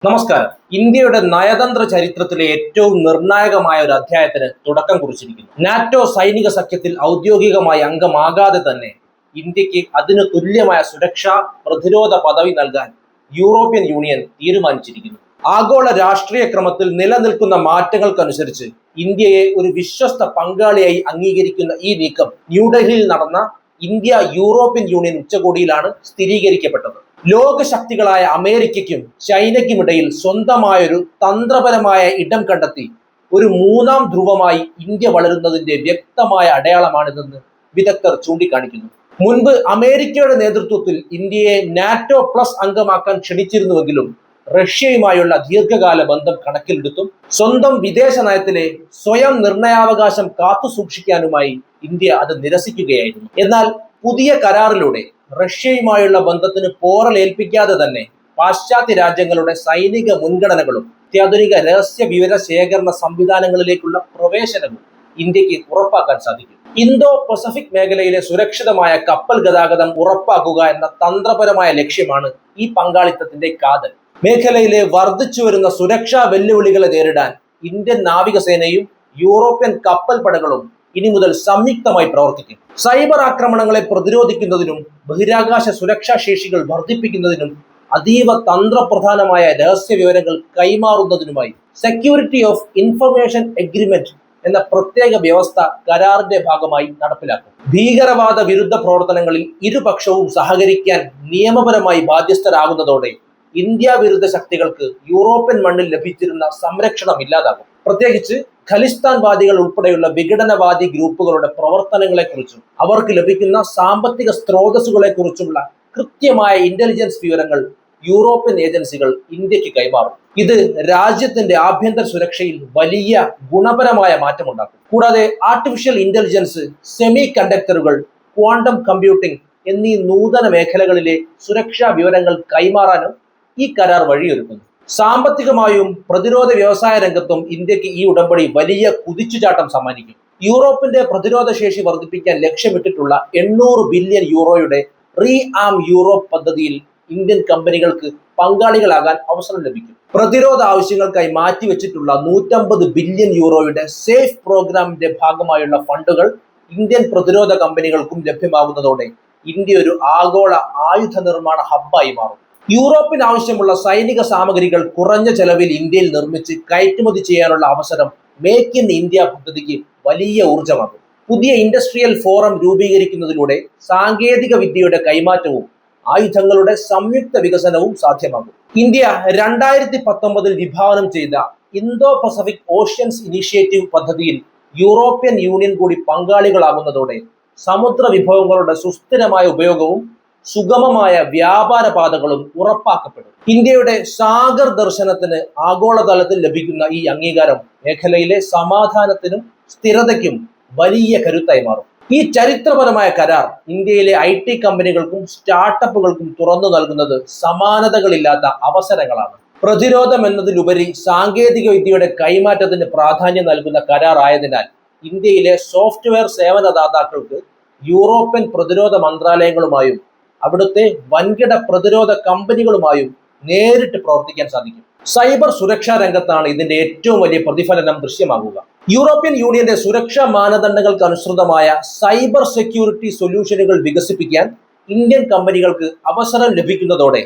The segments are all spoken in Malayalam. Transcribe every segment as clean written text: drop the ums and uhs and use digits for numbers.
നമസ്കാരം. ഇന്ത്യയുടെ നയതന്ത്ര ചരിത്രത്തിലെ ഏറ്റവും നിർണായകമായ ഒരു അധ്യായത്തിന് തുടക്കം കുറിച്ചിരിക്കുന്നു. നാറ്റോ സൈനിക സഖ്യത്തിൽ ഔദ്യോഗികമായി അംഗമാകാതെ തന്നെ ഇന്ത്യക്ക് അതിന് തുല്യമായ സുരക്ഷാ പ്രതിരോധ പദവി നൽകാൻ യൂറോപ്യൻ യൂണിയൻ തീരുമാനിച്ചിരിക്കുന്നു. ആഗോള രാഷ്ട്രീയ ക്രമത്തിൽ നിലനിൽക്കുന്ന മാറ്റങ്ങൾക്കനുസരിച്ച് ഇന്ത്യയെ ഒരു വിശ്വസ്ത പങ്കാളിയായി അംഗീകരിക്കുന്ന ഈ നീക്കം ന്യൂഡൽഹിയിൽ നടന്ന ഇന്ത്യ യൂറോപ്യൻ യൂണിയൻ ഉച്ചകോടിയിലാണ് സ്ഥിരീകരിക്കപ്പെട്ടത്. ലോകശക്തികളായ അമേരിക്കയ്ക്കും ചൈനയ്ക്കുമിടയിൽ സ്വന്തമായൊരു തന്ത്രപരമായ ഇടം കണ്ടെത്തി ഒരു മൂന്നാം ധ്രുവമായി ഇന്ത്യ വളരുന്നതിന്റെ വ്യക്തമായ അടയാളമാണിതെന്ന് വിദഗ്ധർ ചൂണ്ടിക്കാണിക്കുന്നു. മുൻപ് അമേരിക്കയുടെ നേതൃത്വത്തിൽ ഇന്ത്യയെ നാറ്റോ പ്ലസ് അംഗമാക്കാൻ ക്ഷണിച്ചിരുന്നുവെങ്കിലും റഷ്യയുമായുള്ള ദീർഘകാല ബന്ധം കണക്കിലെടുത്തും സ്വന്തം വിദേശ നയത്തിലെ സ്വയം നിർണയാവകാശം കാത്തുസൂക്ഷിക്കാനുമായി ഇന്ത്യ അത് നിരസിക്കുകയായിരുന്നു. എന്നാൽ പുതിയ കരാറിലൂടെ റഷ്യയുമായുള്ള ബന്ധത്തിന് പോറലേൽപ്പിക്കാതെ തന്നെ പാശ്ചാത്യ രാജ്യങ്ങളുടെ സൈനിക മുൻഗണനകളും അത്യാധുനിക രഹസ്യ വിവര ശേഖരണ സംവിധാനങ്ങളിലേക്കുള്ള പ്രവേശനവും ഇന്ത്യക്ക് ഉറപ്പാക്കാൻ സാധിക്കും. ഇന്തോ പസഫിക് മേഖലയിലെ സുരക്ഷിതമായ കപ്പൽ ഗതാഗതം ഉറപ്പാക്കുക എന്ന തന്ത്രപരമായ ലക്ഷ്യമാണ് ഈ പങ്കാളിത്തത്തിന്റെ കാതൽ. മേഖലയിലെ വർദ്ധിച്ചു വരുന്ന സുരക്ഷാ വെല്ലുവിളികളെ നേരിടാൻ ഇന്ത്യൻ നാവികസേനയും യൂറോപ്യൻ കപ്പൽ പടകളും ഇനി മുതൽ സംയുക്തമായി പ്രവർത്തിക്കും. സൈബർ ആക്രമണങ്ങളെ പ്രതിരോധിക്കുന്നതിനും ബഹിരാകാശ സുരക്ഷാ ശേഷികൾ വർദ്ധിപ്പിക്കുന്നതിനും അതീവ തന്ത്രപ്രധാനമായ രഹസ്യ വിവരങ്ങൾ കൈമാറുന്നതിനുമായി സെക്യൂരിറ്റി ഓഫ് ഇൻഫർമേഷൻ എഗ്രിമെന്റ് എന്ന പ്രത്യേക വ്യവസ്ഥ കരാറിന്റെ ഭാഗമായി നടപ്പിലാക്കും. ഭീകരവാദ വിരുദ്ധ പ്രവർത്തനങ്ങളിൽ ഇരുപക്ഷവും സഹകരിക്കാൻ നിയമപരമായി ബാധ്യസ്ഥരാകുന്നതോടെ ഇന്ത്യ വിരുദ്ധ ശക്തികൾക്ക് യൂറോപ്യൻ മണ്ണിൽ ലഭിച്ചിരുന്ന സംരക്ഷണം ഇല്ലാതാകും. പ്രത്യേകിച്ച് ഖലിസ്ഥാൻവാദികൾ ഉൾപ്പെടെയുള്ള വിഘടനവാദി ഗ്രൂപ്പുകളുടെ പ്രവർത്തനങ്ങളെക്കുറിച്ചും അവർക്ക് ലഭിക്കുന്ന സാമ്പത്തിക സ്രോതസ്സുകളെക്കുറിച്ചുമുള്ള കൃത്യമായ ഇന്റലിജൻസ് വിവരങ്ങൾ യൂറോപ്യൻ ഏജൻസികൾ ഇന്ത്യക്ക് കൈമാറും. ഇത് രാജ്യത്തിന്റെ ആഭ്യന്തര സുരക്ഷയിൽ വലിയ ഗുണപരമായ മാറ്റമുണ്ടാക്കും. കൂടാതെ ആർട്ടിഫിഷ്യൽ ഇന്റലിജൻസ്, സെമി കണ്ടക്ടറുകൾ, ക്വാണ്ടം കമ്പ്യൂട്ടിംഗ് എന്നീ നൂതന മേഖലകളിലെ സുരക്ഷാ വിവരങ്ങൾ കൈമാറാനും ഈ കരാർ വഴിയൊരുക്കുന്നു. സാമ്പത്തികമായും പ്രതിരോധ വ്യവസായ രംഗത്തും ഇന്ത്യക്ക് ഈ ഉടമ്പടി വലിയ കുതിച്ചുചാട്ടം സമ്മാനിക്കും. യൂറോപ്പിന്റെ പ്രതിരോധ ശേഷി വർദ്ധിപ്പിക്കാൻ ലക്ഷ്യമിട്ടിട്ടുള്ള 800 ബില്യൺ യൂറോയുടെ റീ ആം യൂറോപ്പ് പദ്ധതിയിൽ ഇന്ത്യൻ കമ്പനികൾക്ക് പങ്കാളികളാകാൻ അവസരം ലഭിക്കും. പ്രതിരോധ ആവശ്യങ്ങൾക്കായി മാറ്റിവെച്ചിട്ടുള്ള 150 ബില്യൺ യൂറോയുടെ സേഫ് പ്രോഗ്രാമിന്റെ ഭാഗമായുള്ള ഫണ്ടുകൾ ഇന്ത്യൻ പ്രതിരോധ കമ്പനികൾക്കും ലഭ്യമാകുന്നതോടെ ഇന്ത്യ ഒരു ആഗോള ആയുധ നിർമ്മാണ ഹബ്ബായി മാറും. യൂറോപ്പിന് ആവശ്യമുള്ള സൈനിക സാമഗ്രികൾ കുറഞ്ഞ ചെലവിൽ ഇന്ത്യയിൽ നിർമ്മിച്ച് കയറ്റുമതി ചെയ്യാനുള്ള അവസരം മേക്ക് ഇൻ ഇന്ത്യ പദ്ധതിക്ക് വലിയ ഊർജമാകും. പുതിയ ഇൻഡസ്ട്രിയൽ ഫോറം രൂപീകരിക്കുന്നതിലൂടെ സാങ്കേതിക വിദ്യയുടെ കൈമാറ്റവും ആയുധങ്ങളുടെ സംയുക്ത വികസനവും സാധ്യമാകും. ഇന്ത്യ 2019 വിഭാവനം ചെയ്ത ഇന്തോ പസഫിക് ഓഷ്യൻസ് ഇനീഷ്യേറ്റീവ് പദ്ധതിയിൽ യൂറോപ്യൻ യൂണിയൻ കൂടി പങ്കാളികളാകുന്നതോടെ സമുദ്ര വിഭവങ്ങളുടെ സുസ്ഥിരമായ ഉപയോഗവും സുഗമമായ വ്യാപാര പാതകളും ഉറപ്പാക്കപ്പെടും. ഇന്ത്യയുടെ സാഗർ ദർശനത്തിന് ആഗോളതലത്തിൽ ലഭിക്കുന്ന ഈ അംഗീകാരം മേഖലയിലെ സമാധാനത്തിനും സ്ഥിരതയ്ക്കും വലിയ കരുത്തായി മാറും. ഈ ചരിത്രപരമായ കരാർ ഇന്ത്യയിലെ IT കമ്പനികൾക്കും സ്റ്റാർട്ടപ്പുകൾക്കും തുറന്നു നൽകുന്നത് സമാനതകളില്ലാത്ത അവസരങ്ങളാണ്. പ്രതിരോധം എന്നതിലുപരി സാങ്കേതിക വിദ്യയുടെ കൈമാറ്റത്തിന് പ്രാധാന്യം നൽകുന്ന കരാർ ആയതിനാൽ ഇന്ത്യയിലെ സോഫ്റ്റ്വെയർ സേവനദാതാക്കൾക്ക് യൂറോപ്യൻ പ്രതിരോധ മന്ത്രാലയങ്ങളുമായും അവിടുത്തെ വൻകിട പ്രതിരോധ കമ്പനികളുമായും നേരിട്ട് പ്രവർത്തിക്കാൻ സാധിക്കും. സൈബർ സുരക്ഷാ രംഗത്താണ് ഇതിന്റെ ഏറ്റവും വലിയ പ്രതിഫലനം ദൃശ്യമാകുക. യൂറോപ്യൻ യൂണിയന്റെ സുരക്ഷാ മാനദണ്ഡങ്ങൾക്ക് അനുസൃതമായ സൈബർ സെക്യൂരിറ്റി സൊല്യൂഷനുകൾ വികസിപ്പിക്കാൻ ഇന്ത്യൻ കമ്പനികൾക്ക് അവസരം ലഭിക്കുന്നതോടെ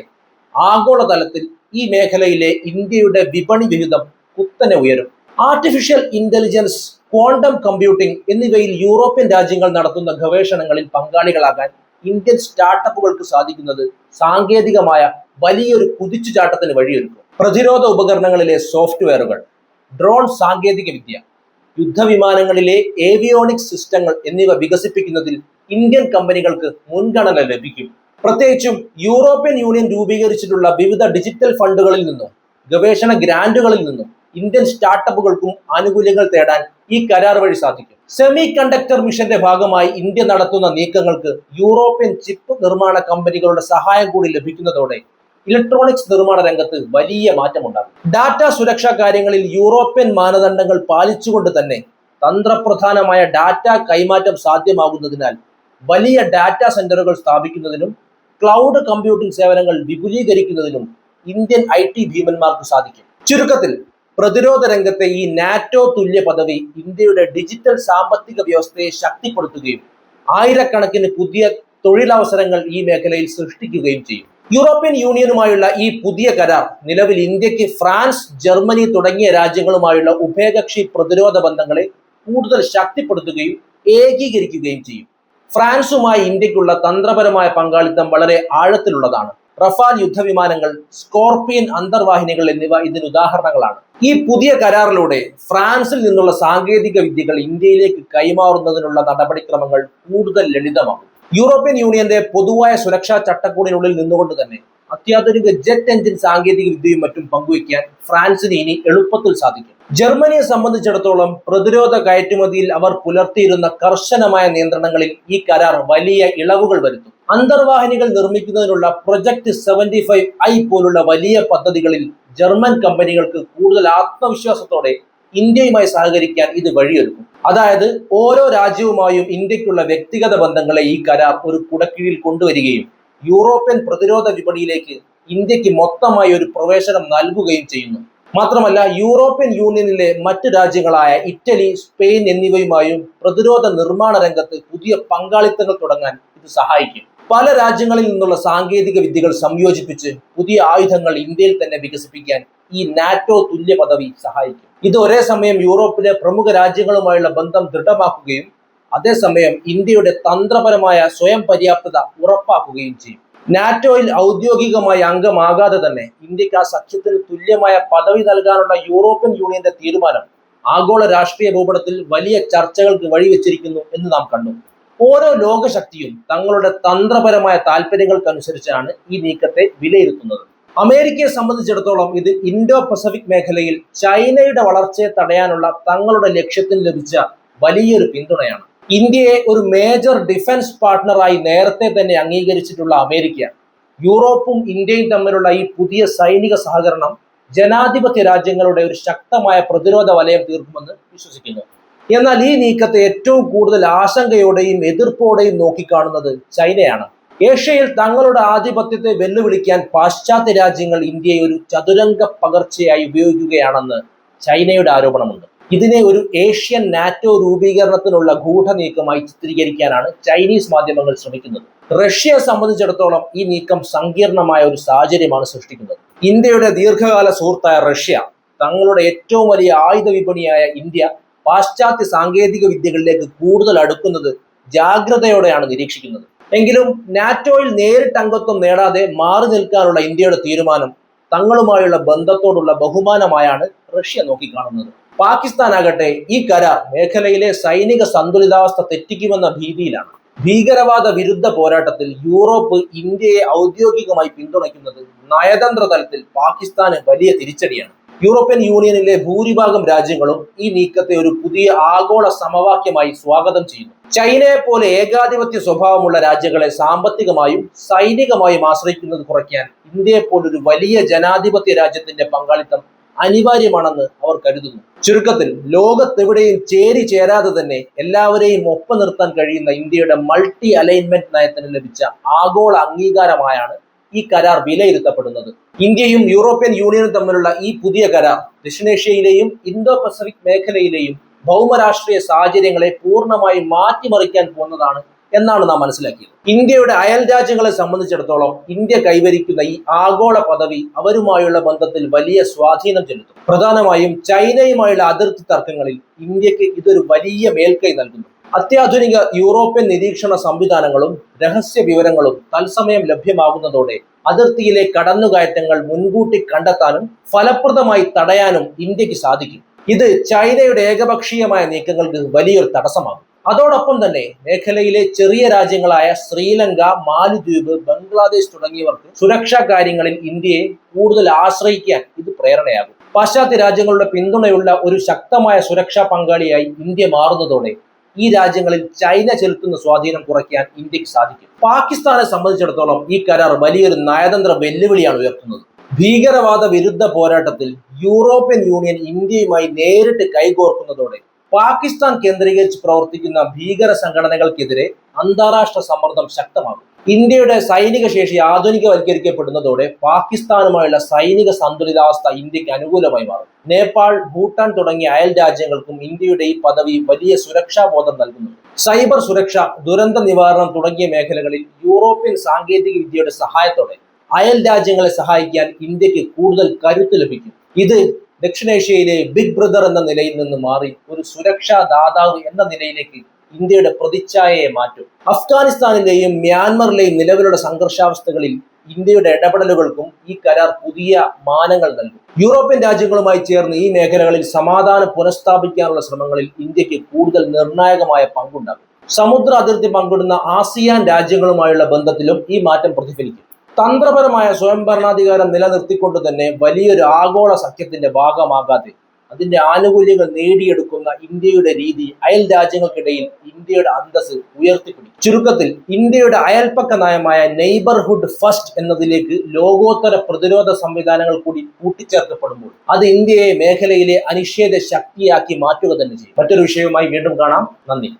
ആഗോളതലത്തിൽ ഈ മേഖലയിലെ ഇന്ത്യയുടെ വിപണി വിഹിതം കുത്തനെ ഉയരും. ആർട്ടിഫിഷ്യൽ ഇന്റലിജൻസ്, ക്വാണ്ടം കമ്പ്യൂട്ടിംഗ് എന്നിവയിൽ യൂറോപ്യൻ രാജ്യങ്ങൾ നടത്തുന്ന ഗവേഷണങ്ങളിൽ പങ്കാളികളാകാൻ ഇന്ത്യൻ സ്റ്റാർട്ടപ്പുകൾക്ക് സാധിക്കുന്നത് സാങ്കേതികമായ വലിയൊരു കുതിച്ചുചാട്ടത്തിന് വഴിയൊരുക്കും. പ്രതിരോധ ഉപകരണങ്ങളിലെ സോഫ്റ്റ്വെയറുകൾ, ഡ്രോൺ സാങ്കേതിക വിദ്യ, യുദ്ധവിമാനങ്ങളിലെ ഏവിയോണിക്സ് സിസ്റ്റങ്ങൾ എന്നിവ വികസിപ്പിക്കുന്നതിൽ ഇന്ത്യൻ കമ്പനികൾക്ക് മുൻഗണന ലഭിക്കും. പ്രത്യേകിച്ചും യൂറോപ്യൻ യൂണിയൻ രൂപീകരിച്ചിട്ടുള്ള വിവിധ ഡിജിറ്റൽ ഫണ്ടുകളിൽ നിന്നും ഗവേഷണ ഗ്രാന്റുകളിൽ നിന്നും ഇന്ത്യൻ സ്റ്റാർട്ടപ്പുകൾക്കും ആനുകൂല്യങ്ങൾ തേടാൻ ഈ കരാർ വഴി സാധിക്കും. സെമി കണ്ടക്ടർ മിഷന്റെ ഭാഗമായി ഇന്ത്യ നടത്തുന്ന നീക്കങ്ങൾക്ക് യൂറോപ്യൻ ചിപ്പ് നിർമ്മാണ കമ്പനികളുടെ സഹായം കൂടി ലഭിക്കുന്നതോടെ ഇലക്ട്രോണിക്സ് നിർമ്മാണ രംഗത്ത് വലിയ മാറ്റമുണ്ടാകും. ഡാറ്റ സുരക്ഷാ കാര്യങ്ങളിൽ യൂറോപ്യൻ മാനദണ്ഡങ്ങൾ പാലിച്ചുകൊണ്ട് തന്നെ തന്ത്രപ്രധാനമായ ഡാറ്റ കൈമാറ്റം സാധ്യമാകുന്നതിനാൽ വലിയ ഡാറ്റ സെന്ററുകൾ സ്ഥാപിക്കുന്നതിനും ക്ലൗഡ് കമ്പ്യൂട്ടിംഗ് സേവനങ്ങൾ വിപുലീകരിക്കുന്നതിനും ഇന്ത്യൻ IT ഭീമന്മാർക്ക് സാധിക്കും. ചുരുക്കത്തിൽ പ്രതിരോധ രംഗത്തെ ഈ നാറ്റോ തുല്യ പദവി ഇന്ത്യയുടെ ഡിജിറ്റൽ സാമ്പത്തിക വ്യവസ്ഥയെ ശക്തിപ്പെടുത്തുകയും ആയിരക്കണക്കിന് പുതിയ തൊഴിലവസരങ്ങൾ ഈ മേഖലയിൽ സൃഷ്ടിക്കുകയും ചെയ്യും. യൂറോപ്യൻ യൂണിയനുമായുള്ള ഈ പുതിയ കരാർ നിലവിൽ ഇന്ത്യക്ക് ഫ്രാൻസ്, ജർമ്മനി തുടങ്ങിയ രാജ്യങ്ങളുമായുള്ള ഉഭയകക്ഷി പ്രതിരോധ ബന്ധങ്ങളെ കൂടുതൽ ശക്തിപ്പെടുത്തുകയും ഏകീകരിക്കുകയും ചെയ്യും. ഫ്രാൻസുമായി ഇന്ത്യക്കുള്ള തന്ത്രപരമായ പങ്കാളിത്തം വളരെ ആഴത്തിലുള്ളതാണ്. റഫാൽ യുദ്ധവിമാനങ്ങൾ, സ്കോർപിയൻ അന്തർവാഹിനികൾ എന്നിവ ഇതിന് ഉദാഹരണങ്ങളാണ്. ഈ പുതിയ കരാറിലൂടെ ഫ്രാൻസിൽ നിന്നുള്ള സാങ്കേതിക വിദ്യകൾ ഇന്ത്യയിലേക്ക് കൈമാറുന്നതിനുള്ള നടപടിക്രമങ്ങൾ കൂടുതൽ ലളിതമാകും. യൂറോപ്യൻ യൂണിയന്റെ പൊതുവായ സുരക്ഷാ ചട്ടക്കൂടിനുള്ളിൽ നിന്നുകൊണ്ട് തന്നെ അത്യാധുനിക ജെറ്റ് എഞ്ചിൻ സാങ്കേതിക വിദ്യയും മറ്റും പങ്കുവയ്ക്കാൻ ഫ്രാൻസിന് ഇനി എളുപ്പത്തിൽ സാധിക്കും. ജർമ്മനിയെ സംബന്ധിച്ചിടത്തോളം പ്രതിരോധ കയറ്റുമതിയിൽ അവർ പുലർത്തിയിരുന്ന കർശനമായ നിയന്ത്രണങ്ങളിൽ ഈ കരാർ വലിയ ഇളവുകൾ വരുത്തും. അന്തർവാഹിനികൾ നിർമ്മിക്കുന്നതിനുള്ള പ്രൊജക്ട് 75I പോലുള്ള വലിയ പദ്ധതികളിൽ ജർമ്മൻ കമ്പനികൾക്ക് കൂടുതൽ ആത്മവിശ്വാസത്തോടെ ഇന്ത്യയുമായി സഹകരിക്കാൻ ഇത് വഴിയൊരുക്കും. അതായത് ഓരോ രാജ്യവുമായും ഇന്ത്യക്കുള്ള വ്യക്തിഗത ബന്ധങ്ങളെ ഈ കരാർ ഒരു കുടക്കീഴിൽ കൊണ്ടുവരികയും യൂറോപ്യൻ പ്രതിരോധ വിപണിയിലേക്ക് ഇന്ത്യക്ക് മൊത്തമായി ഒരു പ്രവേശനം നൽകുകയും ചെയ്യുന്നു. മാത്രമല്ല യൂറോപ്യൻ യൂണിയനിലെ മറ്റ് രാജ്യങ്ങളായ ഇറ്റലി, സ്പെയിൻ എന്നിവയുമായും പ്രതിരോധ നിർമ്മാണ രംഗത്ത് പുതിയ പങ്കാളിത്തങ്ങൾ തുടങ്ങാൻ ഇത് സഹായിക്കും. പല രാജ്യങ്ങളിൽ നിന്നുള്ള സാങ്കേതിക വിദ്യകൾ സംയോജിപ്പിച്ച് പുതിയ ആയുധങ്ങൾ ഇന്ത്യയിൽ തന്നെ വികസിപ്പിക്കാൻ ഈ നാറ്റോ തുല്യ പദവി സഹായിക്കും. ഇത് ഒരേ സമയം യൂറോപ്പിലെ പ്രമുഖ രാജ്യങ്ങളുമായുള്ള ബന്ധം ദൃഢമാക്കുകയും അതേസമയം ഇന്ത്യയുടെ തന്ത്രപരമായ സ്വയം പര്യാപ്തത ഉറപ്പാക്കുകയും ചെയ്യും. നാറ്റോയിൽ ഔദ്യോഗികമായി അംഗമാകാതെ തന്നെ ഇന്ത്യക്ക് ആ സഖ്യത്തിന് തുല്യമായ പദവി നൽകാനുള്ള യൂറോപ്യൻ യൂണിയന്റെ തീരുമാനം ആഗോള രാഷ്ട്രീയ ഭൂപടത്തിൽ വലിയ ചർച്ചകൾക്ക് വഴിവെച്ചിരിക്കുന്നു എന്ന് നാം കണ്ടു. ഓരോ ലോകശക്തിയും തങ്ങളുടെ തന്ത്രപരമായ താല്പര്യങ്ങൾക്കനുസരിച്ചാണ് ഈ നീക്കത്തെ വിലയിരുത്തുന്നത്. അമേരിക്കയെ സംബന്ധിച്ചിടത്തോളം ഇത് ഇൻഡോ പസഫിക് മേഖലയിൽ ചൈനയുടെ വളർച്ചയെ തടയാനുള്ള തങ്ങളുടെ ലക്ഷ്യത്തിന് ലഭിച്ച വലിയൊരു പിന്തുണയാണ്. ഇന്ത്യയെ ഒരു മേജർ ഡിഫൻസ് പാർട്ട്ണറായി നേരത്തെ തന്നെ അംഗീകരിച്ചിട്ടുള്ള അമേരിക്ക യൂറോപ്പും ഇന്ത്യയും തമ്മിലുള്ള ഈ പുതിയ സൈനിക സഹകരണം ജനാധിപത്യ രാജ്യങ്ങളുടെ ഒരു ശക്തമായ പ്രതിരോധ വലയം തീർക്കുമെന്ന് വിശ്വസിക്കുന്നു. എന്നാൽ ഈ നീക്കത്തെ ഏറ്റവും കൂടുതൽ ആശങ്കയോടെയും എതിർപ്പോടെയും നോക്കിക്കാണുന്നത് ചൈനയാണ്. ഏഷ്യയിൽ തങ്ങളുടെ ആധിപത്യത്തെ വെല്ലുവിളിക്കാൻ പാശ്ചാത്യ രാജ്യങ്ങൾ ഇന്ത്യയെ ഒരു ചതുരംഗ പകർച്ചയായി ഉപയോഗിക്കുകയാണെന്ന് ചൈനയുടെ ആരോപണമുണ്ട്. ഇതിനെ ഒരു ഏഷ്യൻ നാറ്റോ രൂപീകരണത്തിനുള്ള ഗൂഢനീക്കമായി ചിത്രീകരിക്കാനാണ് ചൈനീസ് മാധ്യമങ്ങൾ ശ്രമിക്കുന്നത്. റഷ്യയെ സംബന്ധിച്ചിടത്തോളം ഈ നീക്കം സങ്കീർണമായ ഒരു സാഹചര്യമാണ് സൃഷ്ടിക്കുന്നത്. ഇന്ത്യയുടെ ദീർഘകാല സുഹൃത്തായ റഷ്യ തങ്ങളുടെ ഏറ്റവും വലിയ ആയുധ വിപണിയായ ഇന്ത്യ പാശ്ചാത്യ സാങ്കേതിക വിദ്യകളിലേക്ക് കൂടുതൽ അടുക്കുന്നത് ജാഗ്രതയോടെയാണ് നിരീക്ഷിക്കുന്നത്. എങ്കിലും നാറ്റോയിൽ നേരിട്ട് അംഗത്വം നേടാതെ മാറി നിൽക്കാനുള്ള ഇന്ത്യയുടെ തീരുമാനം തങ്ങളുമായുള്ള ബന്ധത്തോടുള്ള ബഹുമാനമായാണ് റഷ്യ നോക്കിക്കാണുന്നത്. പാകിസ്ഥാൻ ആകട്ടെ ഈ കരാർ മേഖലയിലെ സൈനിക സന്തുലിതാവസ്ഥ തെറ്റിക്കുമെന്ന ഭീതിയിലാണ്. ഭീകരവാദ വിരുദ്ധ പോരാട്ടത്തിൽ യൂറോപ്പ് ഇന്ത്യയെ ഔദ്യോഗികമായി പിന്തുണയ്ക്കുന്നത് നയതന്ത്ര തലത്തിൽ പാകിസ്ഥാന് വലിയ തിരിച്ചടിയാണ്. യൂറോപ്യൻ യൂണിയനിലെ ഭൂരിഭാഗം രാജ്യങ്ങളും ഈ നീക്കത്തെ ഒരു പുതിയ ആഗോള സമവാക്യമായി സ്വാഗതം ചെയ്യുന്നു. ചൈനയെ പോലെ ഏകാധിപത്യ സ്വഭാവമുള്ള രാജ്യങ്ങളെ സാമ്പത്തികമായും സൈനികമായും ആശ്രയിക്കുന്നത് കുറയ്ക്കാൻ ഇന്ത്യയെ പോലൊരു വലിയ ജനാധിപത്യ രാജ്യത്തിന്റെ പങ്കാളിത്തം അനിവാര്യമാണെന്ന് അവർ കരുതുന്നു. ചുരുക്കത്തിൽ ലോകത്തെവിടെയും ചേരാതെ തന്നെ എല്ലാവരെയും ഒപ്പം നിർത്താൻ കഴിയുന്ന ഇന്ത്യയുടെ മൾട്ടി അലൈൻമെന്റ് നയത്തിന് ലഭിച്ച ആഗോള അംഗീകാരമായാണ് ഈ കരാർ വിലയിരുത്തപ്പെടുന്നത്. ഇന്ത്യയും യൂറോപ്യൻ യൂണിയനും തമ്മിലുള്ള ഈ പുതിയ കരാർ ദക്ഷിണേഷ്യയിലെയും ഇന്തോ പസഫിക് മേഖലയിലെയും ഭൗമരാഷ്ട്രീയ സാഹചര്യങ്ങളെ പൂർണ്ണമായും മാറ്റിമറിക്കാൻ പോകുന്നതാണ് എന്നാണ് നാം മനസ്സിലാക്കിയത്. ഇന്ത്യയുടെ അയൽ രാജ്യങ്ങളെ സംബന്ധിച്ചിടത്തോളം ഇന്ത്യ കൈവരിക്കുന്ന ഈ ആഗോള പദവി അവരുമായുള്ള ബന്ധത്തിൽ വലിയ സ്വാധീനം ചെലുത്തും. പ്രധാനമായും ചൈനയുമായുള്ള അതിർത്തി തർക്കങ്ങളിൽ ഇന്ത്യക്ക് ഇതൊരു വലിയ മേൽക്കൈ നൽകുന്നു. അത്യാധുനിക യൂറോപ്യൻ നിരീക്ഷണ സംവിധാനങ്ങളും രഹസ്യ വിവരങ്ങളും തത്സമയം ലഭ്യമാകുന്നതോടെ അതിർത്തിയിലെ കടന്നുകയറ്റങ്ങൾ മുൻകൂട്ടി കണ്ടെത്താനും ഫലപ്രദമായി തടയാനും ഇന്ത്യക്ക് സാധിക്കും. ഇത് ചൈനയുടെ ഏകപക്ഷീയമായ നീക്കങ്ങൾക്ക് വലിയൊരു തടസ്സമാകും. അതോടൊപ്പം തന്നെ മേഖലയിലെ ചെറിയ രാജ്യങ്ങളായ ശ്രീലങ്ക, മാലിദ്വീപ്, ബംഗ്ലാദേശ് തുടങ്ങിയവർക്ക് സുരക്ഷാ കാര്യങ്ങളിൽ ഇന്ത്യയെ കൂടുതൽ ആശ്രയിക്കാൻ ഇത് പ്രേരണയാകും. പാശ്ചാത്യ രാജ്യങ്ങളുടെ പിന്തുണയുള്ള ഒരു ശക്തമായ സുരക്ഷാ പങ്കാളിയായി ഇന്ത്യ മാറുന്നതോടെ ഈ രാജ്യങ്ങളിൽ ചൈന ചെലുത്തുന്ന സ്വാധീനം കുറയ്ക്കാൻ ഇന്ത്യക്ക് സാധിക്കും. പാകിസ്ഥാനെ സംബന്ധിച്ചിടത്തോളം ഈ കരാർ വലിയൊരു നയതന്ത്ര വെല്ലുവിളിയാണ് ഉയർത്തുന്നത്. ഭീകരവാദ വിരുദ്ധ പോരാട്ടത്തിൽ യൂറോപ്യൻ യൂണിയൻ ഇന്ത്യയുമായി നേരിട്ട് കൈകോർക്കുന്നതോടെ പാകിസ്ഥാൻ കേന്ദ്രീകരിച്ച് പ്രവർത്തിക്കുന്ന ഭീകര സംഘടനകൾക്കെതിരെ അന്താരാഷ്ട്ര സമ്മർദ്ദം ശക്തമാകും. ഇന്ത്യയുടെ സൈനിക ശേഷി ആധുനികവൽക്കരിക്കപ്പെടുന്നതോടെ പാകിസ്ഥാനുമായുള്ള സൈനിക സന്തുലിതാവസ്ഥ ഇന്ത്യക്ക് അനുകൂലമായി മാറും. നേപ്പാൾ, ഭൂട്ടാൻ തുടങ്ങിയ അയൽ രാജ്യങ്ങൾക്കും ഇന്ത്യയുടെ ഈ പദവി വലിയ സുരക്ഷാ ബോധം നൽകുന്നുണ്ട്. സൈബർ സുരക്ഷ, ദുരന്ത നിവാരണം തുടങ്ങിയ മേഖലകളിൽ യൂറോപ്യൻ സാങ്കേതിക വിദ്യയുടെ സഹായത്തോടെ അയൽ രാജ്യങ്ങളെ സഹായിക്കാൻ ഇന്ത്യക്ക് കൂടുതൽ കരുത്ത് ലഭിക്കും. ഇത് ദക്ഷിണേഷ്യയിലെ ബിഗ് ബ്രദർ എന്ന നിലയിൽ നിന്ന് മാറി ഒരു സുരക്ഷാ ദാതാവ് എന്ന നിലയിലേക്ക് ഇന്ത്യയുടെ പ്രതിച്ഛായയെ മാറ്റും. അഫ്ഗാനിസ്ഥാനിലെയും മ്യാൻമറിലെയും നിലവിലുള്ള സംഘർഷാവസ്ഥകളിൽ ഇന്ത്യയുടെ ഇടപെടലുകൾക്കും ഈ കരാർ പുതിയ മാനങ്ങൾ നൽകും. യൂറോപ്യൻ രാജ്യങ്ങളുമായി ചേർന്ന് ഈ മേഖലകളിൽ സമാധാനം പുനഃസ്ഥാപിക്കാനുള്ള ശ്രമങ്ങളിൽ ഇന്ത്യക്ക് കൂടുതൽ നിർണായകമായ പങ്കുണ്ടാകും. സമുദ്ര അതിർത്തി പങ്കിടുന്ന ആസിയാൻ രാജ്യങ്ങളുമായുള്ള ബന്ധത്തിലും ഈ മാറ്റം പ്രതിഫലിക്കും. തന്ത്രപരമായ സ്വയംഭരണാധികാരം നിലനിർത്തിക്കൊണ്ട് തന്നെ വലിയൊരു ആഗോള സഖ്യത്തിന്റെ ഭാഗമാകാതെ അതിന്റെ ആനുകൂല്യങ്ങൾ നേടിയെടുക്കുന്ന ഇന്ത്യയുടെ രീതി അയൽ രാജ്യങ്ങൾക്കിടയിൽ ഇന്ത്യയുടെ അന്തസ്സ് ഉയർത്തിപ്പിടിക്കും. ചുരുക്കത്തിൽ, ഇന്ത്യയുടെ അയൽപ്പക്ക നയമായ നെയ്ബർഹുഡ് ഫസ്റ്റ് എന്നതിലേക്ക് ലോകോത്തര പ്രതിരോധ സംവിധാനങ്ങൾ കൂടി കൂട്ടിച്ചേർക്കപ്പെടുമ്പോൾ അത് ഇന്ത്യയെ മേഖലയിലെ അനിഷേധ്യ ശക്തിയാക്കി മാറ്റുക തന്നെ ചെയ്യും. മറ്റൊരു വിഷയവുമായി വീണ്ടും കാണാം. നന്ദി.